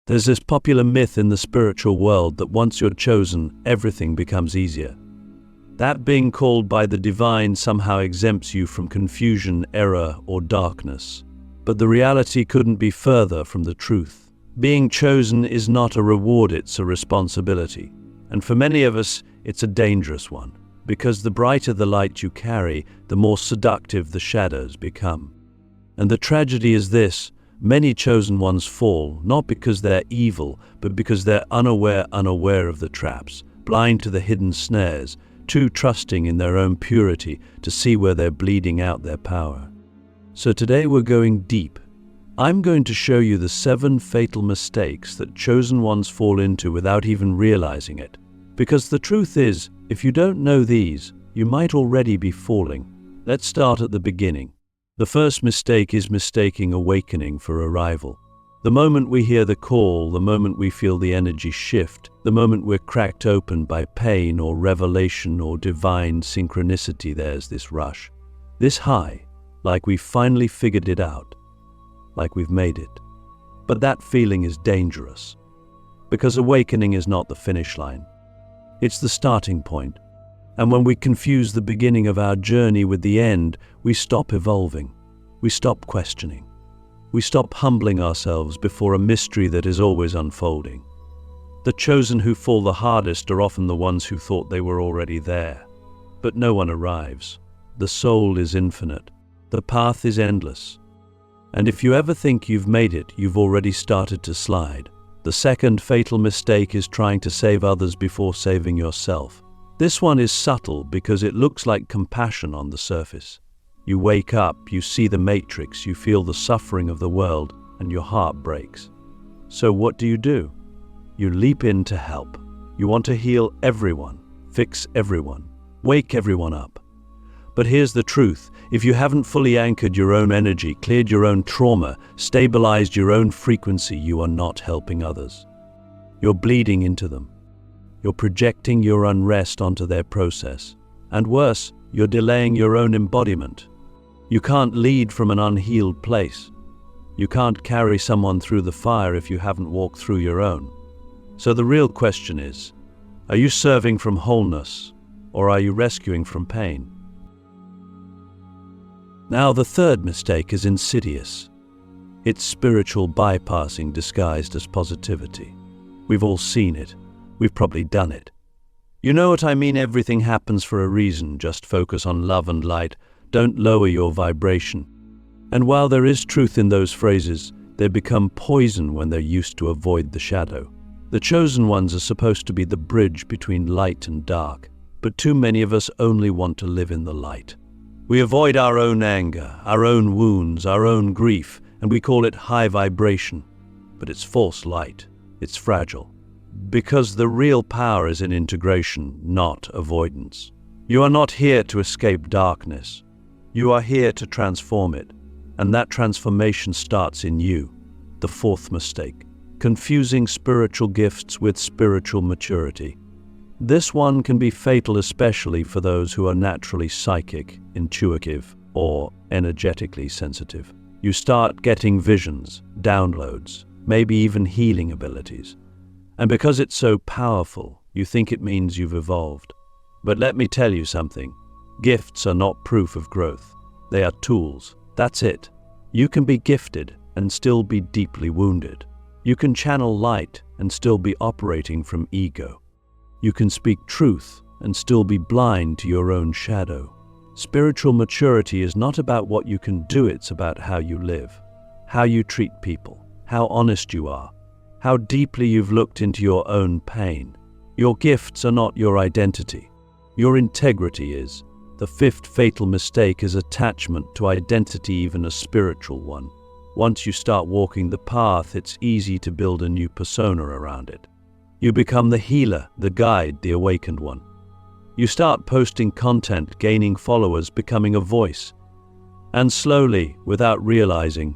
There's this popular myth in the spiritual world that once you're chosen, everything becomes easier. That being called by the divine somehow exempts you from confusion, error, or darkness. But the reality couldn't be further from the truth. Being chosen is not a reward, it's a responsibility. And for many of us, it's a dangerous one, because the brighter the light you carry, the more seductive the shadows become. And the tragedy is this: many chosen ones fall, not because they're evil, but because they're unaware of the traps, blind to the hidden snares, too trusting in their own purity to see where they're bleeding out their power. So today we're going deep. I'm going to show you the 7 fatal mistakes that chosen ones fall into without even realizing it. Because the truth is, if you don't know these, you might already be falling. Let's start at the beginning. The first mistake is mistaking awakening for arrival. The moment we hear the call, the moment we feel the energy shift, the moment we're cracked open by pain or revelation or divine synchronicity, there's this rush. This high, like we've finally figured it out, like we've made it. But that feeling is dangerous, because awakening is not the finish line. It's the starting point. And when we confuse the beginning of our journey with the end, we stop evolving. We stop questioning. We stop humbling ourselves before a mystery that is always unfolding. The chosen who fall the hardest are often the ones who thought they were already there. But no one arrives. The soul is infinite. The path is endless. And if you ever think you've made it, you've already started to slide. The second fatal mistake is trying to save others before saving yourself. This one is subtle because it looks like compassion on the surface. You wake up, you see the matrix, you feel the suffering of the world, and your heart breaks. So what do? You leap in to help. You want to heal everyone, fix everyone, wake everyone up. But here's the truth: if you haven't fully anchored your own energy, cleared your own trauma, stabilized your own frequency, you are not helping others. You're bleeding into them. You're projecting your unrest onto their process. And worse, you're delaying your own embodiment. You can't lead from an unhealed place. You can't carry someone through the fire if you haven't walked through your own. So the real question is, are you serving from wholeness, or are you rescuing from pain? Now, the third mistake is insidious. It's spiritual bypassing disguised as positivity. We've all seen it. We've probably done it. You know what I mean? Everything happens for a reason. Just focus on love and light. Don't lower your vibration. And while there is truth in those phrases, they become poison when they're used to avoid the shadow. The chosen ones are supposed to be the bridge between light and dark, but too many of us only want to live in the light. We avoid our own anger, our own wounds, our own grief, and we call it high vibration. But it's false light. It's fragile. Because the real power is in integration, not avoidance. You are not here to escape darkness. You are here to transform it. And that transformation starts in you. The fourth mistake: confusing spiritual gifts with spiritual maturity. This one can be fatal, especially for those who are naturally psychic, intuitive, or energetically sensitive. You start getting visions, downloads, maybe even healing abilities. And because it's so powerful, you think it means you've evolved. But let me tell you something. Gifts are not proof of growth. They are tools. That's it. You can be gifted and still be deeply wounded. You can channel light and still be operating from ego. You can speak truth and still be blind to your own shadow. Spiritual maturity is not about what you can do, it's about how you live, how you treat people, how honest you are, how deeply you've looked into your own pain. Your gifts are not your identity. Your integrity is. The fifth fatal mistake is attachment to identity, even a spiritual one. Once you start walking the path, it's easy to build a new persona around it. You become the healer, the guide, the awakened one. You start posting content, gaining followers, becoming a voice. And slowly, without realizing,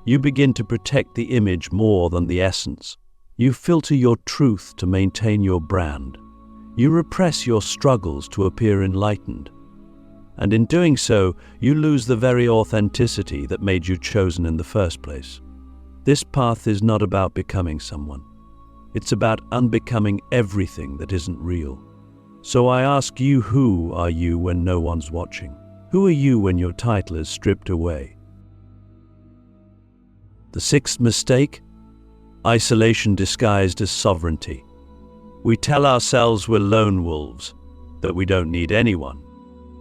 you begin to protect the image more than the essence. You filter your truth to maintain your brand. You repress your struggles to appear enlightened. And in doing so, you lose the very authenticity that made you chosen in the first place. This path is not about becoming someone. It's about unbecoming everything that isn't real. So I ask you, who are you when no one's watching? Who are you when your title is stripped away? The sixth mistake: isolation disguised as sovereignty. We tell ourselves we're lone wolves, that we don't need anyone,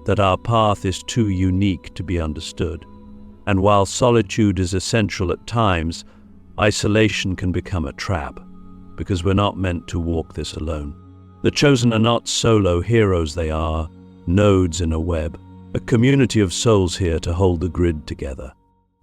that our path is too unique to be understood. And while solitude is essential at times, isolation can become a trap, because we're not meant to walk this alone. The chosen are not solo heroes, they are nodes in a web, a community of souls here to hold the grid together.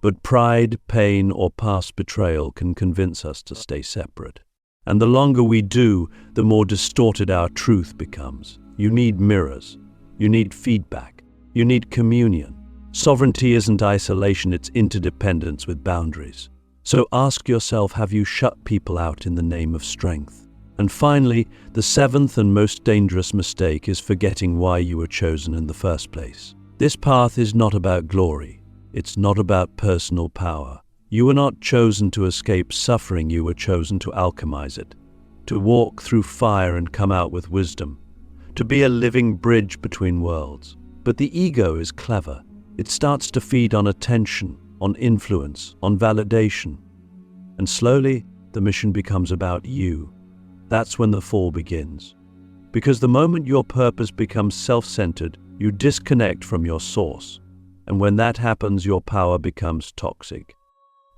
But pride, pain, or past betrayal can convince us to stay separate. And the longer we do, the more distorted our truth becomes. You need mirrors. You need feedback. You need communion. Sovereignty isn't isolation, it's interdependence with boundaries. So ask yourself, have you shut people out in the name of strength? And finally, the seventh and most dangerous mistake is forgetting why you were chosen in the first place. This path is not about glory. It's not about personal power. You were not chosen to escape suffering, you were chosen to alchemize it, to walk through fire and come out with wisdom, to be a living bridge between worlds. But the ego is clever. It starts to feed on attention, on influence, on validation. And slowly, the mission becomes about you. That's when the fall begins. Because the moment your purpose becomes self-centered, you disconnect from your source. And when that happens, your power becomes toxic.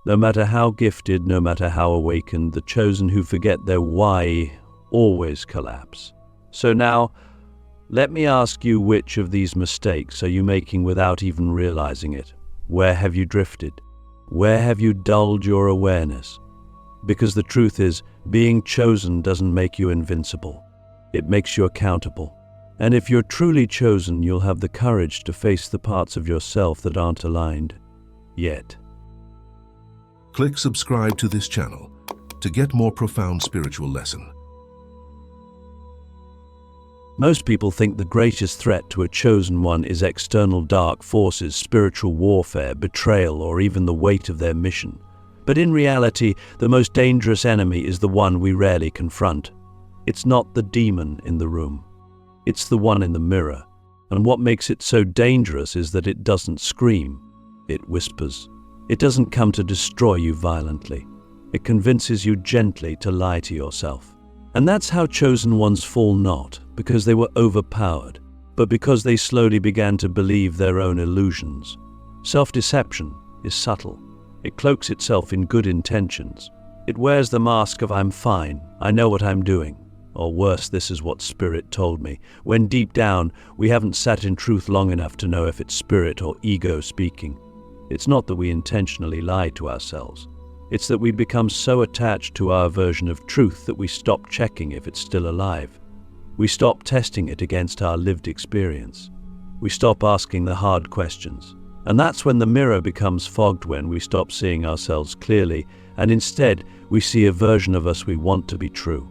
No matter how gifted, no matter how awakened, the chosen who forget their why always collapse. So now, let me ask you, which of these mistakes are you making without even realizing it? Where have you drifted? Where have you dulled your awareness? Because the truth is, being chosen doesn't make you invincible. It makes you accountable. And if you're truly chosen, you'll have the courage to face the parts of yourself that aren't aligned yet. Click subscribe to this channel to get more profound spiritual lesson. Most people think the greatest threat to a chosen one is external dark forces, spiritual warfare, betrayal, or even the weight of their mission. But in reality, the most dangerous enemy is the one we rarely confront. It's not the demon in the room. It's the one in the mirror. And what makes it so dangerous is that it doesn't scream. It whispers. It doesn't come to destroy you violently. It convinces you gently to lie to yourself. And that's how chosen ones fall, not because they were overpowered, but because they slowly began to believe their own illusions. Self-deception is subtle. It cloaks itself in good intentions. It wears the mask of "I'm fine, I know what I'm doing," or worse, "this is what spirit told me," when deep down we haven't sat in truth long enough to know if it's spirit or ego speaking. It's not that we intentionally lie to ourselves. It's that we become so attached to our version of truth that we stop checking if it's still alive. We stop testing it against our lived experience. We stop asking the hard questions. And that's when the mirror becomes fogged, when we stop seeing ourselves clearly, and instead we see a version of us we want to be true.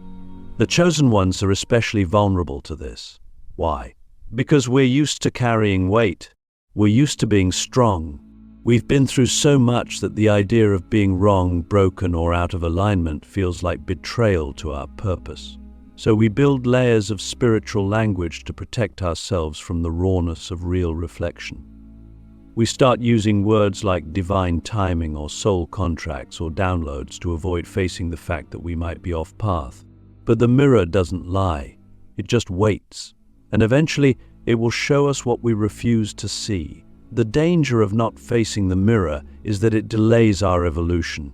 The chosen ones are especially vulnerable to this. Why? Because we're used to carrying weight. We're used to being strong. We've been through so much that the idea of being wrong, broken, or out of alignment feels like betrayal to our purpose. So we build layers of spiritual language to protect ourselves from the rawness of real reflection. We start using words like divine timing or soul contracts or downloads to avoid facing the fact that we might be off path. But the mirror doesn't lie. It just waits. And eventually, it will show us what we refuse to see. The danger of not facing the mirror is that it delays our evolution.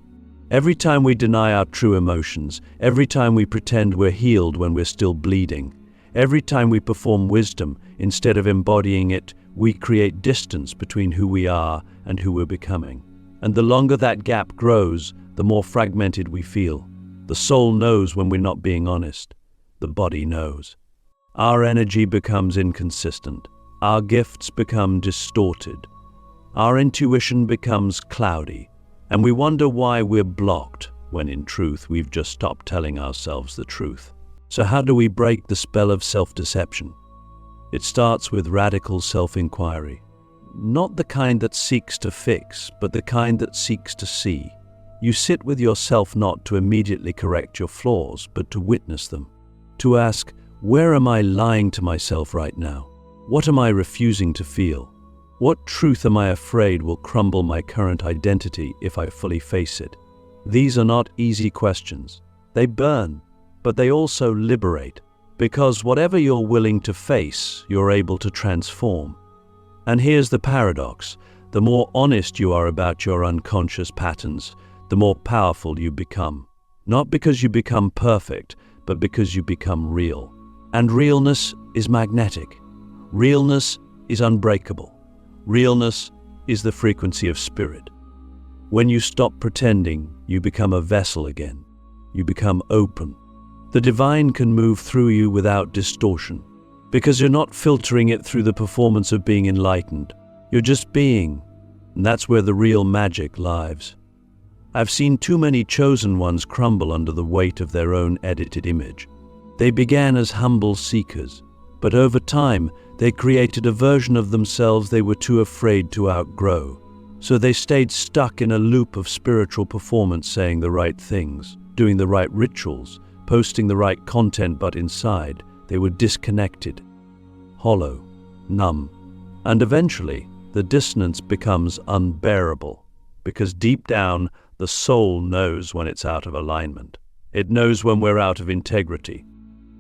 Every time we deny our true emotions, every time we pretend we're healed when we're still bleeding, every time we perform wisdom instead of embodying it, we create distance between who we are and who we're becoming. And the longer that gap grows, the more fragmented we feel. The soul knows when we're not being honest. The body knows. Our energy becomes inconsistent. Our gifts become distorted. Our intuition becomes cloudy. And we wonder why we're blocked, when in truth we've just stopped telling ourselves the truth. So how do we break the spell of self-deception? It starts with radical self-inquiry. Not the kind that seeks to fix, but the kind that seeks to see. You sit with yourself not to immediately correct your flaws, but to witness them. To ask, where am I lying to myself right now? What am I refusing to feel? What truth am I afraid will crumble my current identity if I fully face it? These are not easy questions. They burn, but they also liberate, because whatever you're willing to face, you're able to transform. And here's the paradox. The more honest you are about your unconscious patterns, the more powerful you become. Not because you become perfect, but because you become real. And realness is magnetic. Realness is unbreakable. Realness is the frequency of spirit. When you stop pretending, you become a vessel again. You become open. The divine can move through you without distortion, because you're not filtering it through the performance of being enlightened. You're just being, and that's where the real magic lives. I've seen too many chosen ones crumble under the weight of their own edited image. They began as humble seekers, but over time, they created a version of themselves they were too afraid to outgrow. So they stayed stuck in a loop of spiritual performance, saying the right things, doing the right rituals, posting the right content, but inside, they were disconnected, hollow, numb. And eventually, the dissonance becomes unbearable, because deep down, the soul knows when it's out of alignment. It knows when we're out of integrity.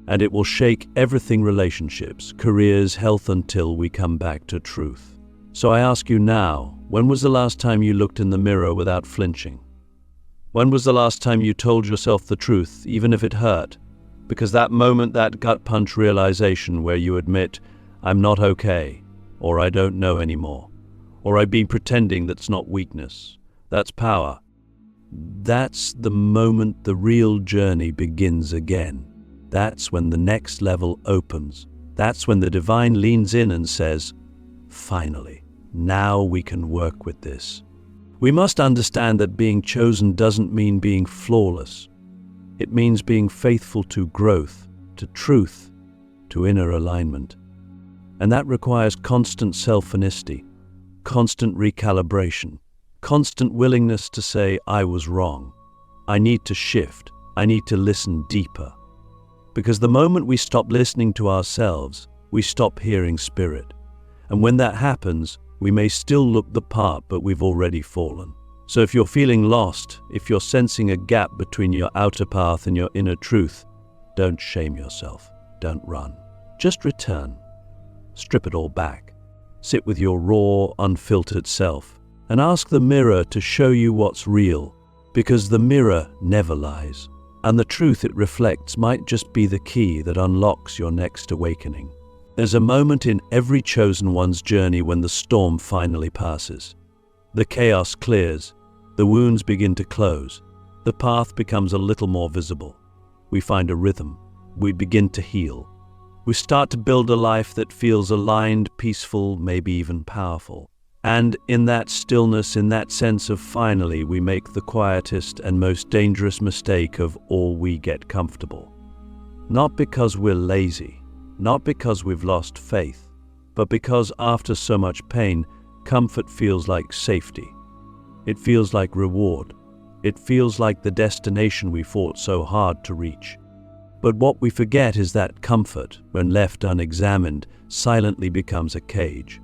And it will shake everything: relationships, careers, health, until we come back to truth. So I ask you now, when was the last time you looked in the mirror without flinching? When was the last time you told yourself the truth, even if it hurt? Because that moment, that gut punch realization where you admit, I'm not okay, or I don't know anymore, or I've been pretending, that's not weakness, that's power. That's the moment the real journey begins again. That's when the next level opens. That's when the divine leans in and says, finally, now we can work with this. We must understand that being chosen doesn't mean being flawless. It means being faithful to growth, to truth, to inner alignment. And that requires constant self-honesty, constant recalibration, constant willingness to say, I was wrong. I need to shift. I need to listen deeper. Because the moment we stop listening to ourselves, we stop hearing spirit. And when that happens, we may still look the part, but we've already fallen. So if you're feeling lost, if you're sensing a gap between your outer path and your inner truth, don't shame yourself. Don't run. Just return. Strip it all back. Sit with your raw, unfiltered self and ask the mirror to show you what's real, because the mirror never lies. And the truth it reflects might just be the key that unlocks your next awakening. There's a moment in every chosen one's journey when the storm finally passes. The chaos clears, the wounds begin to close, the path becomes a little more visible. We find a rhythm, we begin to heal. We start to build a life that feels aligned, peaceful, maybe even powerful. And in that stillness, in that sense of finally, we make the quietest and most dangerous mistake of all: we get comfortable. Not because we're lazy, not because we've lost faith, but because after so much pain, comfort feels like safety. It feels like reward. It feels like the destination we fought so hard to reach. But what we forget is that comfort, when left unexamined, silently becomes a cage.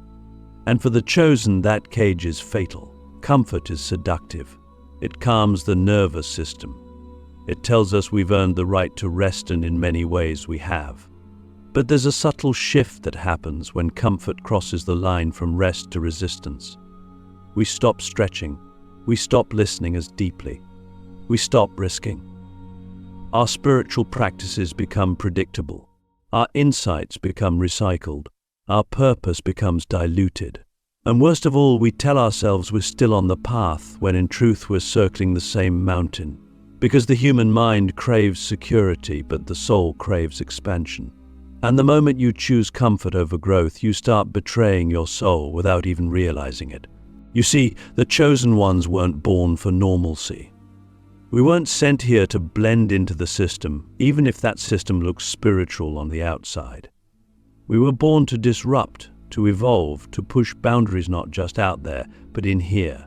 And for the chosen, that cage is fatal. Comfort is seductive. It calms the nervous system. It tells us we've earned the right to rest, and in many ways we have. But there's a subtle shift that happens when comfort crosses the line from rest to resistance. We stop stretching. We stop listening as deeply. We stop risking. Our spiritual practices become predictable. Our insights become recycled. Our purpose becomes diluted. And worst of all, we tell ourselves we're still on the path, when in truth we're circling the same mountain. Because the human mind craves security, but the soul craves expansion. And the moment you choose comfort over growth, you start betraying your soul without even realizing it. You see, the chosen ones weren't born for normalcy. We weren't sent here to blend into the system, even if that system looks spiritual on the outside. We were born to disrupt, to evolve, to push boundaries not just out there, but in here.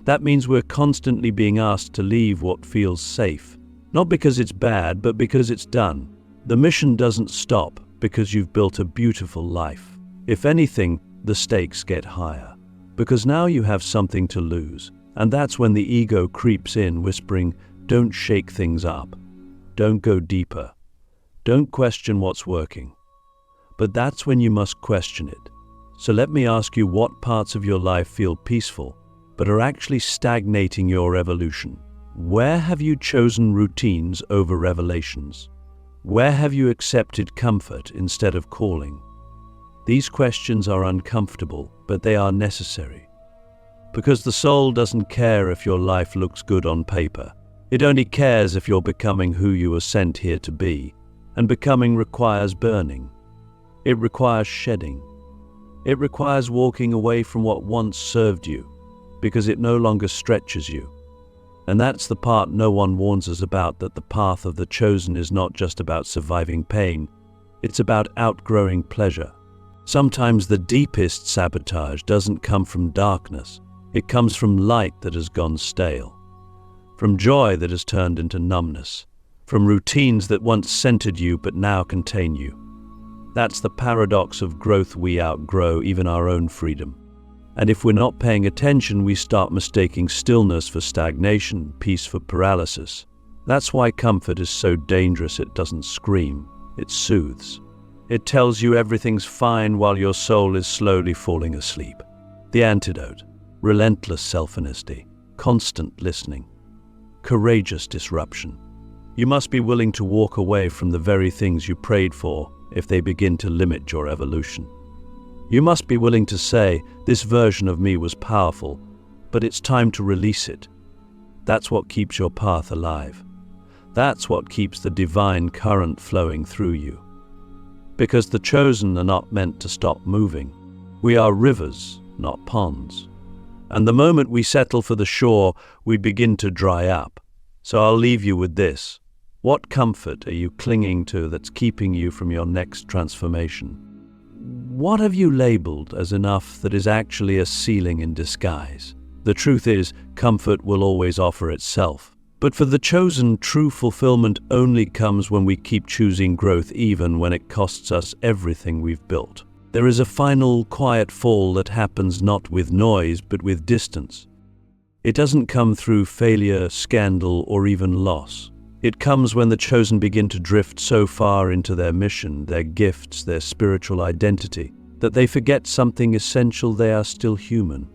That means we're constantly being asked to leave what feels safe. Not because it's bad, but because it's done. The mission doesn't stop because you've built a beautiful life. If anything, the stakes get higher. Because now you have something to lose. And that's when the ego creeps in, whispering, don't shake things up. Don't go deeper. Don't question what's working. But that's when you must question it. So let me ask you, what parts of your life feel peaceful, but are actually stagnating your evolution? Where have you chosen routines over revelations? Where have you accepted comfort instead of calling? These questions are uncomfortable, but they are necessary. Because the soul doesn't care if your life looks good on paper. It only cares if you're becoming who you were sent here to be. And becoming requires burning. It requires shedding. It requires walking away from what once served you, because it no longer stretches you. And that's the part no one warns us about, that the path of the chosen is not just about surviving pain, it's about outgrowing pleasure. Sometimes the deepest sabotage doesn't come from darkness, it comes from light that has gone stale, from joy that has turned into numbness, from routines that once centered you but now contain you. That's the paradox of growth. We outgrow even our own freedom. And if we're not paying attention, we start mistaking stillness for stagnation, peace for paralysis. That's why comfort is so dangerous. It doesn't scream, it soothes. It tells you everything's fine while your soul is slowly falling asleep. The antidote: relentless self-honesty, constant listening, courageous disruption. You must be willing to walk away from the very things you prayed for if they begin to limit your evolution. You must be willing to say, this version of me was powerful, but it's time to release it. That's what keeps your path alive. That's what keeps the divine current flowing through you. Because the chosen are not meant to stop moving. We are rivers, not ponds. And the moment we settle for the shore, we begin to dry up. So I'll leave you with this. What comfort are you clinging to that's keeping you from your next transformation? What have you labeled as enough that is actually a ceiling in disguise? The truth is, comfort will always offer itself. But for the chosen, true fulfillment only comes when we keep choosing growth, even when it costs us everything we've built. There is a final, quiet fall that happens not with noise, but with distance. It doesn't come through failure, scandal, or even loss. It comes when the chosen begin to drift so far into their mission, their gifts, their spiritual identity, that they forget something essential: they are still human.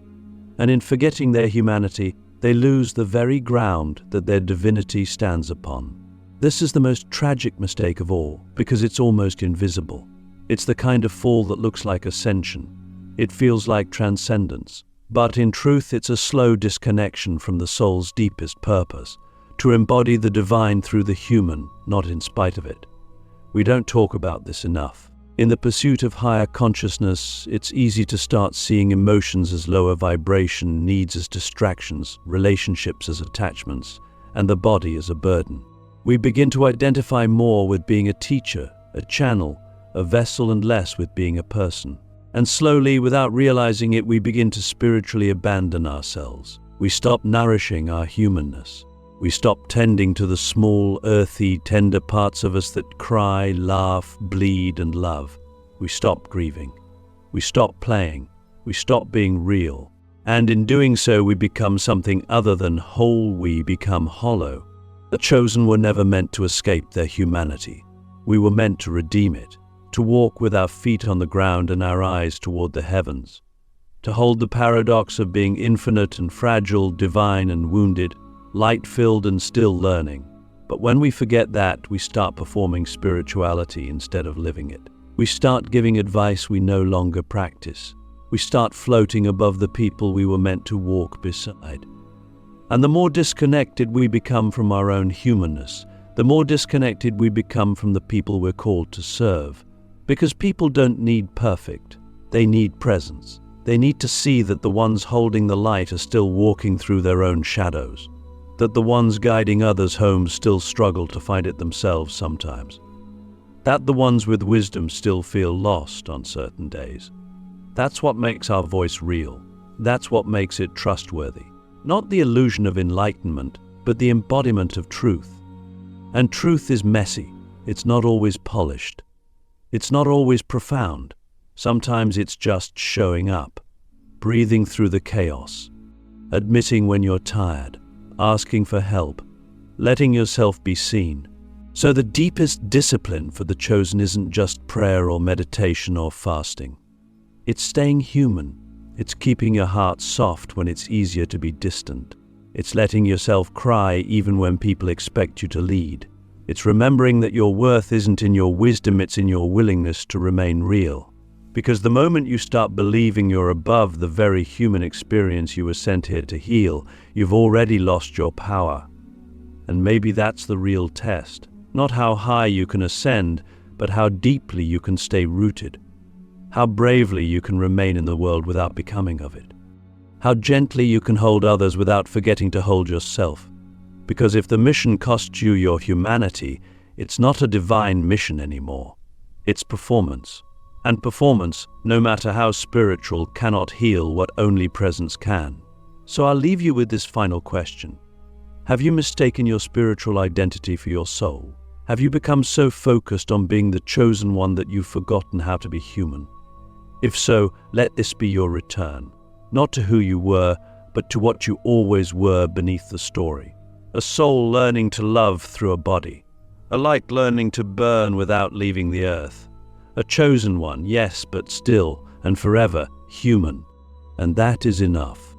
And in forgetting their humanity, they lose the very ground that their divinity stands upon. This is the most tragic mistake of all, because it's almost invisible. It's the kind of fall that looks like ascension. It feels like transcendence. But in truth, it's a slow disconnection from the soul's deepest purpose, to embody the divine through the human, not in spite of it. We don't talk about this enough. In the pursuit of higher consciousness, it's easy to start seeing emotions as lower vibration, needs as distractions, relationships as attachments, and the body as a burden. We begin to identify more with being a teacher, a channel, a vessel, and less with being a person. And slowly, without realizing it, we begin to spiritually abandon ourselves. We stop nourishing our humanness. We stop tending to the small, earthy, tender parts of us that cry, laugh, bleed, and love. We stop grieving. We stop playing. We stop being real. And in doing so, we become something other than whole. We become hollow. The chosen were never meant to escape their humanity. We were meant to redeem it, to walk with our feet on the ground and our eyes toward the heavens, to hold the paradox of being infinite and fragile, divine and wounded, light-filled and still learning. But when we forget that, we start performing spirituality instead of living it. We start giving advice we no longer practice. We start floating above the people we were meant to walk beside. And the more disconnected we become from our own humanness, the more disconnected we become from the people we're called to serve. Because people don't need perfect, they need presence. They need to see that the ones holding the light are still walking through their own shadows, that the ones guiding others home still struggle to find it themselves sometimes, that the ones with wisdom still feel lost on certain days. That's what makes our voice real. That's what makes it trustworthy. Not the illusion of enlightenment, but the embodiment of truth. And truth is messy. It's not always polished. It's not always profound. Sometimes it's just showing up, breathing through the chaos, admitting when you're tired, asking for help, letting yourself be seen. So the deepest discipline for the chosen isn't just prayer or meditation or fasting. It's staying human. It's keeping your heart soft when it's easier to be distant. It's letting yourself cry even when people expect you to lead. It's remembering that your worth isn't in your wisdom, it's in your willingness to remain real. Because the moment you start believing you're above the very human experience you were sent here to heal, you've already lost your power. And maybe that's the real test. Not how high you can ascend, but how deeply you can stay rooted. How bravely you can remain in the world without becoming of it. How gently you can hold others without forgetting to hold yourself. Because if the mission costs you your humanity, it's not a divine mission anymore. It's performance. And performance, no matter how spiritual, cannot heal what only presence can. So I'll leave you with this final question. Have you mistaken your spiritual identity for your soul? Have you become so focused on being the chosen one that you've forgotten how to be human? If so, let this be your return, not to who you were, but to what you always were beneath the story. A soul learning to love through a body. A light learning to burn without leaving the earth. A chosen one, yes, but still and forever human. And that is enough.